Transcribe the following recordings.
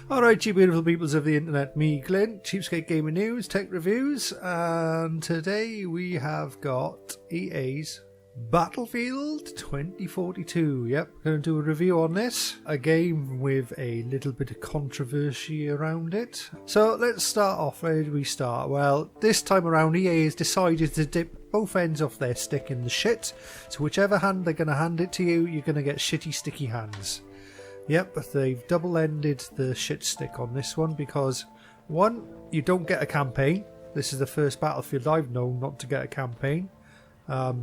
Alright, you beautiful peoples of the internet, me, Clint, Cheapskate Gaming News, Tech Reviews, and today we have got EA's Battlefield 2042. Yep, going to do a review on this, a game with a little bit of controversy around it. So let's start off. Where do we start? Well, this time around EA has decided to dip both ends off their stick in the shit, so whichever hand they're going to hand it to you, you're going to get shitty sticky hands. Yep, but they've double-ended the shit stick on this one because, one, you don't get a campaign. This is the first Battlefield I've known not to get a campaign.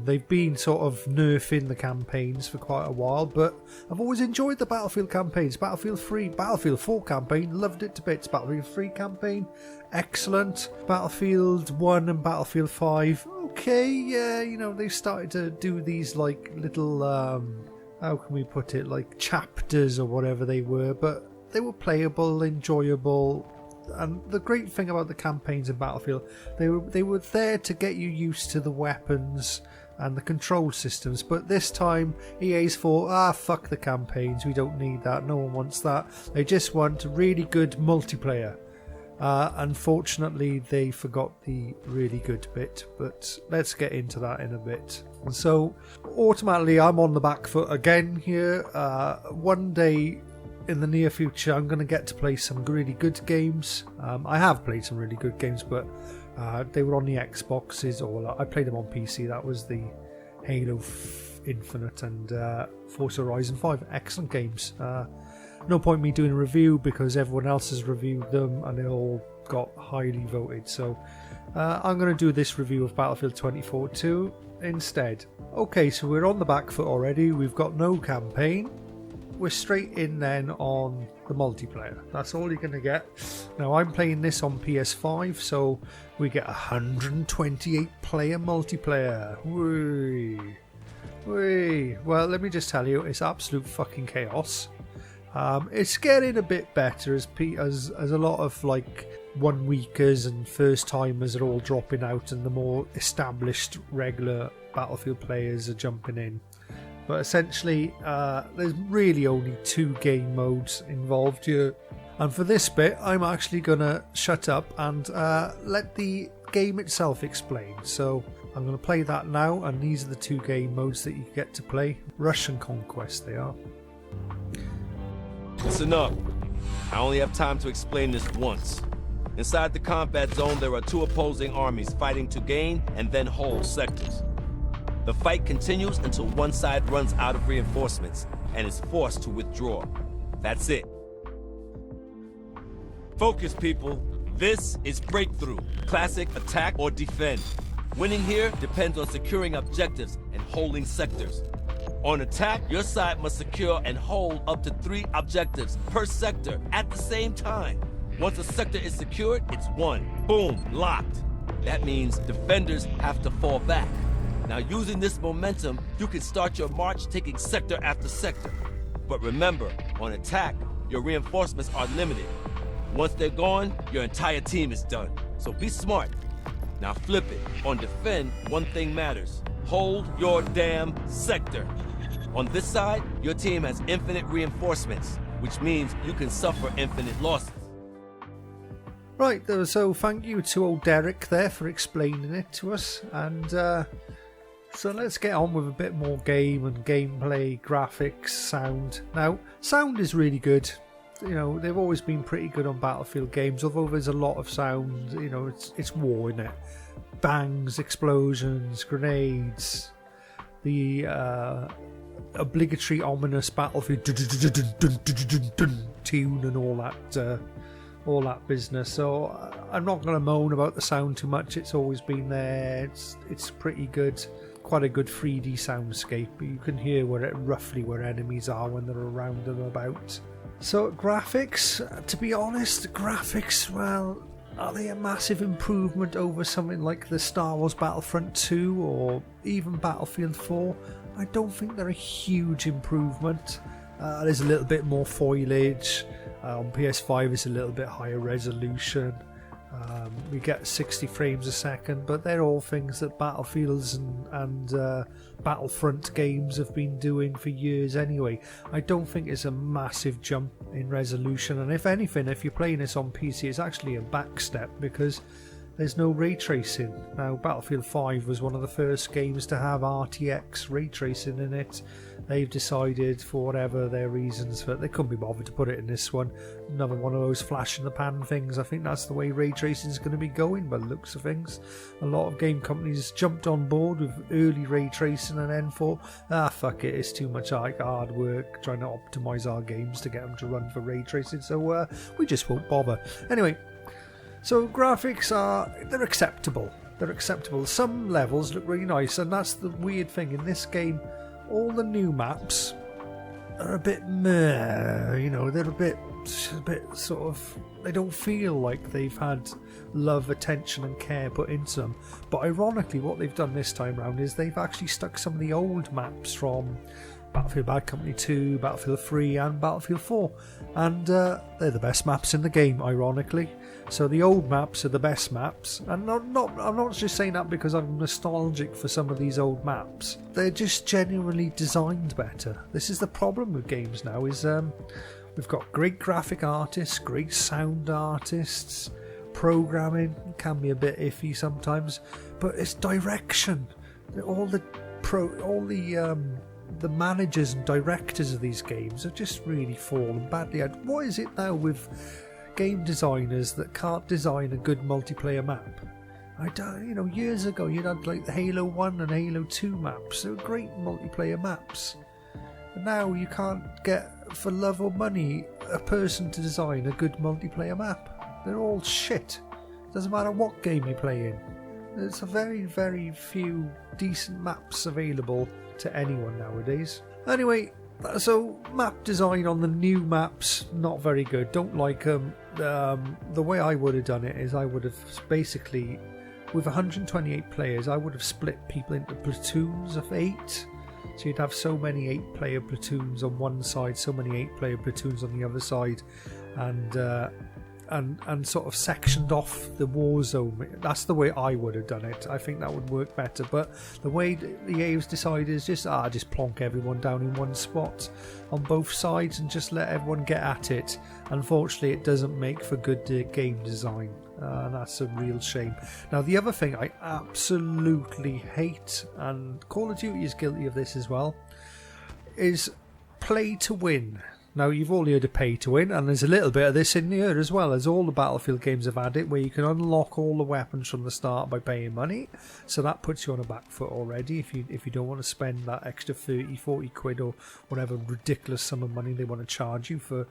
They've been sort of nerfing the campaigns for quite a while, but I've always enjoyed the Battlefield campaigns. Battlefield 3, Battlefield 4 campaign, loved it to bits. Battlefield 3 campaign, excellent. Battlefield 1 and Battlefield 5, okay, yeah, you know, they've started to do these like little... how can we put it, like chapters or whatever they were, but they were playable, enjoyable, and the great thing about the campaigns in Battlefield, they were there to get you used to the weapons and the control systems. But this time EA's thought, fuck the campaigns, we don't need that, no one wants that, they just want really good multiplayer. Unfortunately they forgot the really good bit, but let's get into that in a bit. So automatically I'm on the back foot again here. One day in the near future I'm going to get to play some really good games. I have played some really good games, but they were on the Xboxes, or I played them on PC. That was the Halo Infinite and Forza Horizon 5, excellent games. No point me doing a review because everyone else has reviewed them and they all got highly voted. So I'm going to do this review of Battlefield 2042 instead. Okay, so we're on the back foot already. We've got no campaign. We're straight in then on the multiplayer. That's all you're going to get. Now I'm playing this on PS5, so we get 128 player multiplayer. Whee! Whee! Well, let me just tell you, it's absolute fucking chaos. It's getting a bit better as a lot of like 1 weekers and first timers are all dropping out and the more established regular Battlefield players are jumping in. But essentially there's really only 2 game modes involved here, and for this bit I'm actually gonna shut up and let the game itself explain. So I'm going to play that now, and these are the 2 game modes that you get to play. Rush and Conquest they are. Listen up. I only have time to explain this once. Inside the combat zone, there are 2 opposing armies fighting to gain and then hold sectors. The fight continues until one side runs out of reinforcements and is forced to withdraw. That's it. Focus, people. This is Breakthrough. Classic attack or defend. Winning here depends on securing objectives and holding sectors. On attack, your side must secure and hold up to 3 objectives per sector at the same time. Once a sector is secured, it's won. Boom, locked. That means defenders have to fall back. Now, using this momentum, you can start your march taking sector after sector. But remember, on attack, your reinforcements are limited. Once they're gone, your entire team is done. So be smart. Now flip it. On defend, one thing matters. Hold your damn sector. On this side, your team has infinite reinforcements, which means you can suffer infinite losses. Right, so thank you to old Derek there for explaining it to us, and so let's get on with a bit more game and gameplay, graphics, sound. Now, sound is really good. You know, they've always been pretty good on Battlefield games, although there's a lot of sound. You know, it's war, isn't it? Bangs, explosions, grenades, the obligatory ominous Battlefield tune and all that business. So I'm not going to moan about the sound too much. It's always been there. It's pretty good. Quite a good 3D soundscape. You can hear roughly where enemies are when they're around and about. So graphics, to be honest, graphics, well, are they a massive improvement over something like the Star Wars Battlefront 2 or even Battlefield 4? I don't think they're a huge improvement. There's a little bit more foliage. On PS5 it's a little bit higher resolution. We get 60 frames a second, but they're all things that Battlefields and Battlefront games have been doing for years anyway. I don't think it's a massive jump in resolution, and if anything, if you're playing this on PC, it's actually a backstep because there's no ray tracing. Now, Battlefield 5 was one of the first games to have RTX ray tracing in it. They've decided, for whatever their reasons, that they couldn't be bothered to put it in this one. Another one of those flash in the pan things. I think that's the way ray tracing is going to be going by the looks of things. A lot of game companies jumped on board with early ray tracing and then thought, fuck it, it's too much hard work trying to optimise our games to get them to run for ray tracing, so we just won't bother. Anyway, so graphics they're acceptable. They're acceptable. Some levels look really nice, and that's the weird thing in this game. All the new maps are a bit meh, you know, they're a bit sort of, they don't feel like they've had love, attention and care put into them. But ironically, what they've done this time round is they've actually stuck some of the old maps from Battlefield Bad Company 2, Battlefield 3 and Battlefield 4, and they're the best maps in the game, ironically. So the old maps are the best maps, and I'm not just saying that because I'm nostalgic for some of these old maps. They're just genuinely designed better. This is the problem with games now, is we've got great graphic artists, great sound artists, programming can be a bit iffy sometimes, but it's direction. All the managers and directors of these games have just really fallen badly out. What is it now with game designers that can't design a good multiplayer map? I don't, you know, years ago you'd had like the Halo 1 and Halo 2 maps. They were great multiplayer maps. And now you can't get, for love or money, a person to design a good multiplayer map. They're all shit. Doesn't matter what game you play in. There's a very, very few decent maps available to anyone nowadays. Anyway, so map design on the new maps, not very good. Don't like them. The way I would have done it is I would have basically, with 128 players, I would have split people into platoons of 8. So you'd have so many 8-player platoons on one side, so many 8-player platoons on the other side, and sort of sectioned off the war zone. That's the way I would have done it. I think that would work better, but the way the EA has decided is just plonk everyone down in one spot on both sides and just let everyone get at it. Unfortunately, it doesn't make for good game design, and that's a real shame. Now, the other thing I absolutely hate, and Call of Duty is guilty of this as well, is play to win. Now, you've all heard of pay to win, and there's a little bit of this in here as well, as all the Battlefield games have had it, where you can unlock all the weapons from the start by paying money. So that puts you on a back foot already if you don't want to spend that extra 30, 40 quid or whatever ridiculous sum of money they want to charge you for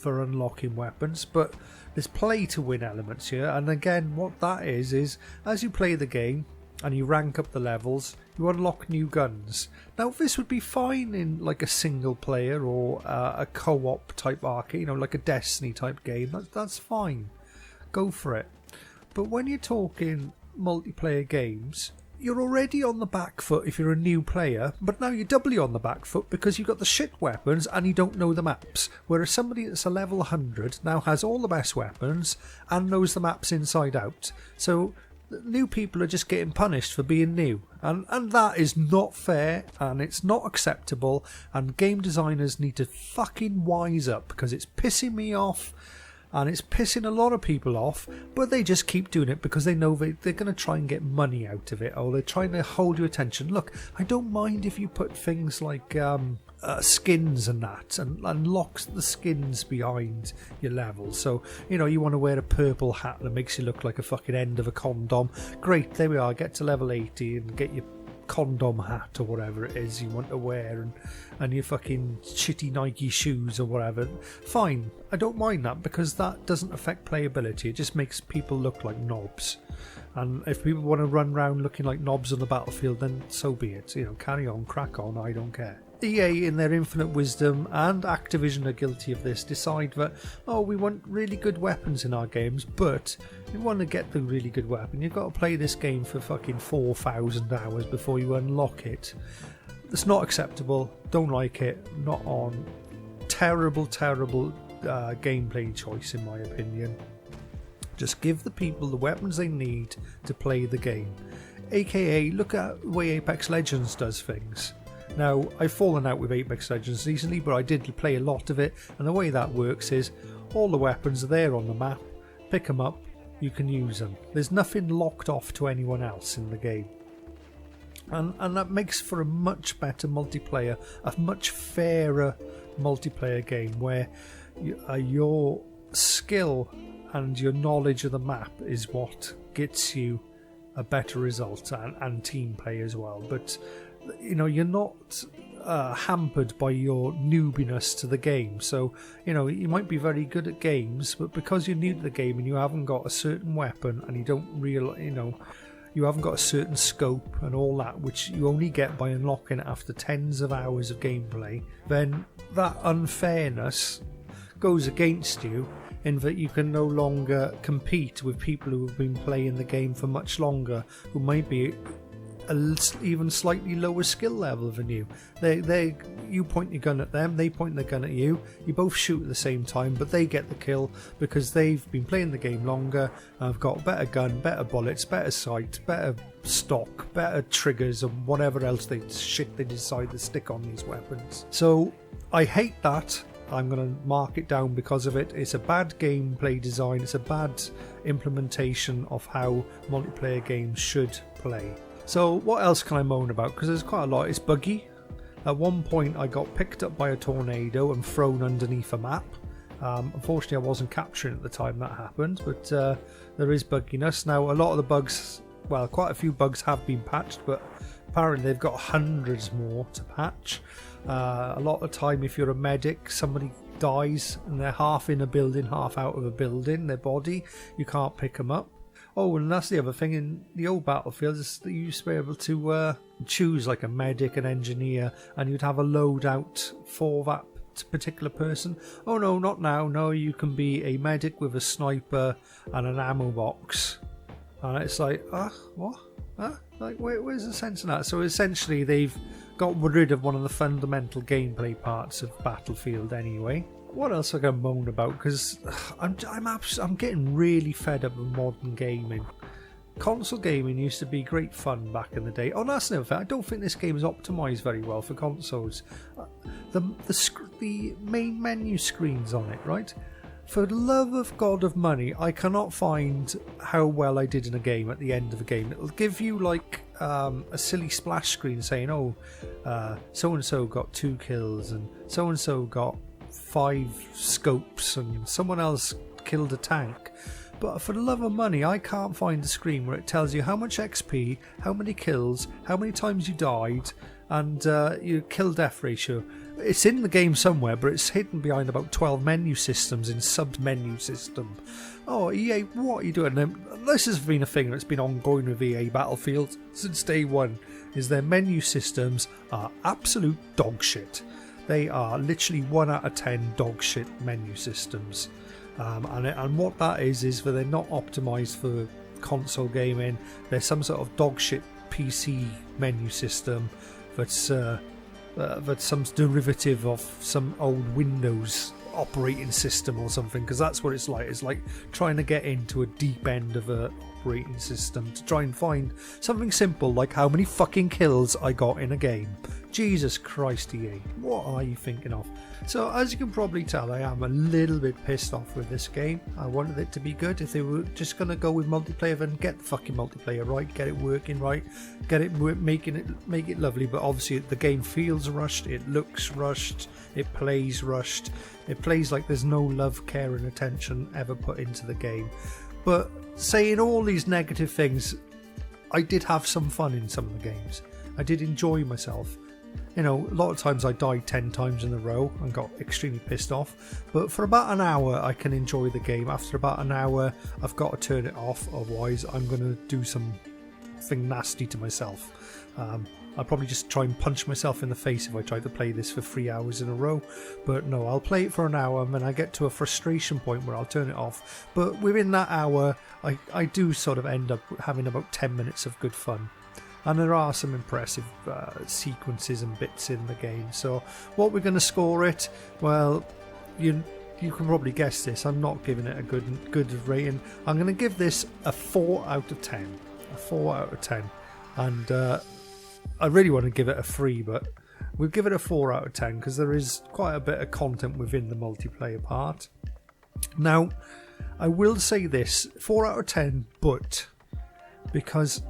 unlocking weapons. But there's play to win elements here, and again, what that is as you play the game and you rank up the levels, you unlock new guns. Now, this would be fine in like a single player or a co-op type arcade, you know, like a Destiny type game. That's fine. Go for it. But when you're talking multiplayer games, you're already on the back foot if you're a new player, but now you're doubly on the back foot because you've got the shit weapons and you don't know the maps. Whereas somebody that's a level 100 now has all the best weapons and knows the maps inside out. So new people are just getting punished for being new, and that is not fair, and it's not acceptable, and game designers need to fucking wise up, because it's pissing me off and it's pissing a lot of people off, but they just keep doing it because they know they're going to try and get money out of it, or they're trying to hold your attention. Look, I don't mind if you put things like skins and that, and lock the skins behind your levels. So, you know, you want to wear a purple hat that makes you look like a fucking end of a condom. Great, there we are, get to level 80 and get your condom hat or whatever it is you want to wear, and your fucking shitty Nike shoes or whatever. Fine, I don't mind that, because that doesn't affect playability. It just makes people look like knobs. And if people want to run around looking like knobs on the battlefield, then so be it. You know, carry on, crack on, I don't care. EA, in their infinite wisdom, and Activision are guilty of this, decide that, we want really good weapons in our games, but if you want to get the really good weapon, you've got to play this game for fucking 4,000 hours before you unlock it. It's not acceptable. Don't like it. Not on. Terrible, terrible gameplay choice, in my opinion. Just give the people the weapons they need to play the game. AKA, look at the way Apex Legends does things. Now, I've fallen out with Apex Legends recently, but I did play a lot of it, and the way that works is all the weapons are there on the map. Pick them up, you can use them. There's nothing locked off to anyone else in the game. And that makes for a much better multiplayer, a much fairer multiplayer game where your skill and your knowledge of the map is what gets you a better result, and team play as well. But you're not hampered by your newbiness to the game. So you might be very good at games, but because you're new to the game and you haven't got a certain weapon and you haven't got a certain scope and all that, which you only get by unlocking it after tens of hours of gameplay, then that unfairness goes against you, in that you can no longer compete with people who have been playing the game for much longer, who might be even slightly lower skill level than you. You point your gun at them, they point their gun at you, you both shoot at the same time, but they get the kill because they've been playing the game longer, have got better gun, better bullets, better sight, better stock, better triggers, and whatever else they decide to stick on these weapons. So I hate that. I'm going to mark it down because of it. It's a bad gameplay design, it's a bad implementation of how multiplayer games should play. So what else can I moan about? Because there's quite a lot. It's buggy. At one point I got picked up by a tornado and thrown underneath a map. Unfortunately I wasn't capturing at the time that happened, but there is bugginess. Now a lot of the bugs, well, quite a few bugs have been patched, but apparently they've got hundreds more to patch. A lot of the time if you're a medic, somebody dies and they're half in a building, half out of a building, their body, you can't pick them up. Oh, and that's the other thing, in the old Battlefield is that you used to be able to choose like a medic, an engineer, and you'd have a loadout for that particular person. Oh no, not now. No, you can be a medic with a sniper and an ammo box. And it's like, what? Like, where's the sense in that? So essentially they've got rid of one of the fundamental gameplay parts of Battlefield anyway. What else I can moan about? Because I'm getting really fed up with modern gaming. Console gaming used to be great fun back in the day. Oh, that's another thing. I don't think this game is optimised very well for consoles. The main menu screen's on it, right? For the love of God of money, I cannot find how well I did in a game at the end of a game. It'll give you like a silly splash screen saying, oh, so-and-so got 2 kills and so-and-so got 5 scopes and someone else killed a tank. But for the love of money, I can't find a screen where it tells you how much XP, how many kills, how many times you died, and your kill-death ratio. It's in the game somewhere, but it's hidden behind about 12 menu systems in sub-menu system. Oh, EA, what are you doing? This has been a thing that's been ongoing with EA Battlefield since day one, is their menu systems are absolute dog shit. They are literally 1 out of 10 dog shit menu systems. And what that is that they're not optimised for console gaming. There's some sort of dog shit PC menu system that's some derivative of some old Windows operating system or something, because that's what it's like. It's like trying to get into a deep end of a operating system to try and find something simple like how many fucking kills I got in a game. Jesus Christ, EA, what are you thinking of? So as you can probably tell, I am a little bit pissed off with this game. I wanted it to be good. If they were just going to go with multiplayer, then get the fucking multiplayer right, get it working right, get it make it lovely. But obviously the game feels rushed, it looks rushed, it plays rushed, it plays like there's no love, care and attention ever put into the game. But saying all these negative things, I did have some fun in some of the games. I did enjoy myself. You know, a lot of times I died 10 times in a row and got extremely pissed off. But for about an hour, I can enjoy the game. After about an hour, I've got to turn it off. Otherwise, I'm going to do something nasty to myself. I'll probably just try and punch myself in the face if I try to play this for 3 hours in a row. But no, I'll play it for an hour and then I get to a frustration point where I'll turn it off. But within that hour, I do sort of end up having about 10 minutes of good fun. And there are some impressive sequences and bits in the game. So what we're going to score it? Well, you can probably guess this. I'm not giving it a good rating. I'm going to give this a 4 out of 10. A 4 out of 10. And I really want to give it a 3, but we'll give it a 4 out of 10 because there is quite a bit of content within the multiplayer part. Now, I will say this, 4 out of 10, but because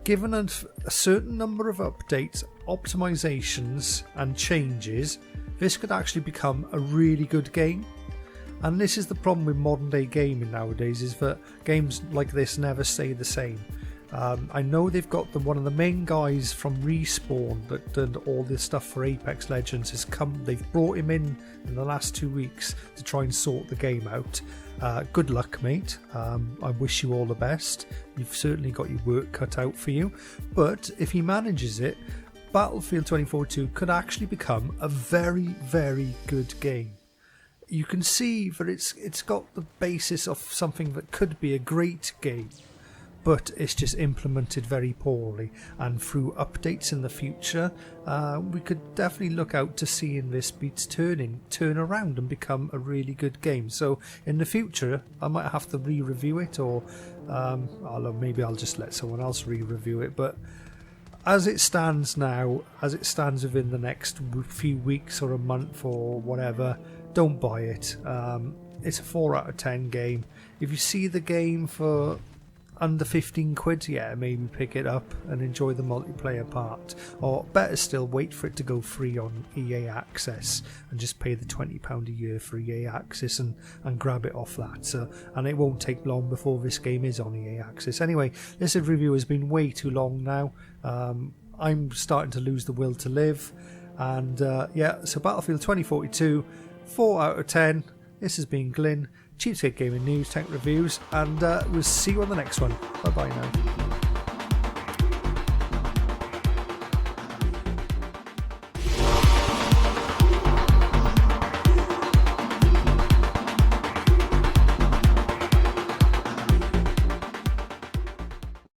given a certain number of updates, optimizations and changes, this could actually become a really good game. And this is the problem with modern day gaming nowadays, is that games like this never stay the same. I know they've got one of the main guys from Respawn that did all this stuff for Apex Legends has come. They've brought him in the last 2 weeks to try and sort the game out. Good luck, mate. I wish you all the best. You've certainly got your work cut out for you. But if he manages it, Battlefield 2042 could actually become a very, very good game. You can see that it's got the basis of something that could be a great game, but it's just implemented very poorly. And through updates in the future, we could definitely look out to seeing this turn around and become a really good game. So in the future, I might have to re-review it, or maybe I'll just let someone else re-review it. But as it stands now, as it stands within the next few weeks or a month or whatever, don't buy it. It's a 4 out of 10 game. If you see the game for under 15 quid, yeah, maybe pick it up and enjoy the multiplayer part. Or better still, wait for it to go free on EA Access and just pay the £20 a year for EA Access and grab it off that. And it won't take long before this game is on EA Access. Anyway, this review has been way too long now. I'm starting to lose the will to live. And yeah, so Battlefield 2042, 4 out of 10. This has been Glyn, Cheapskate Gaming News, Tech Reviews, and we'll see you on the next one. Bye bye now.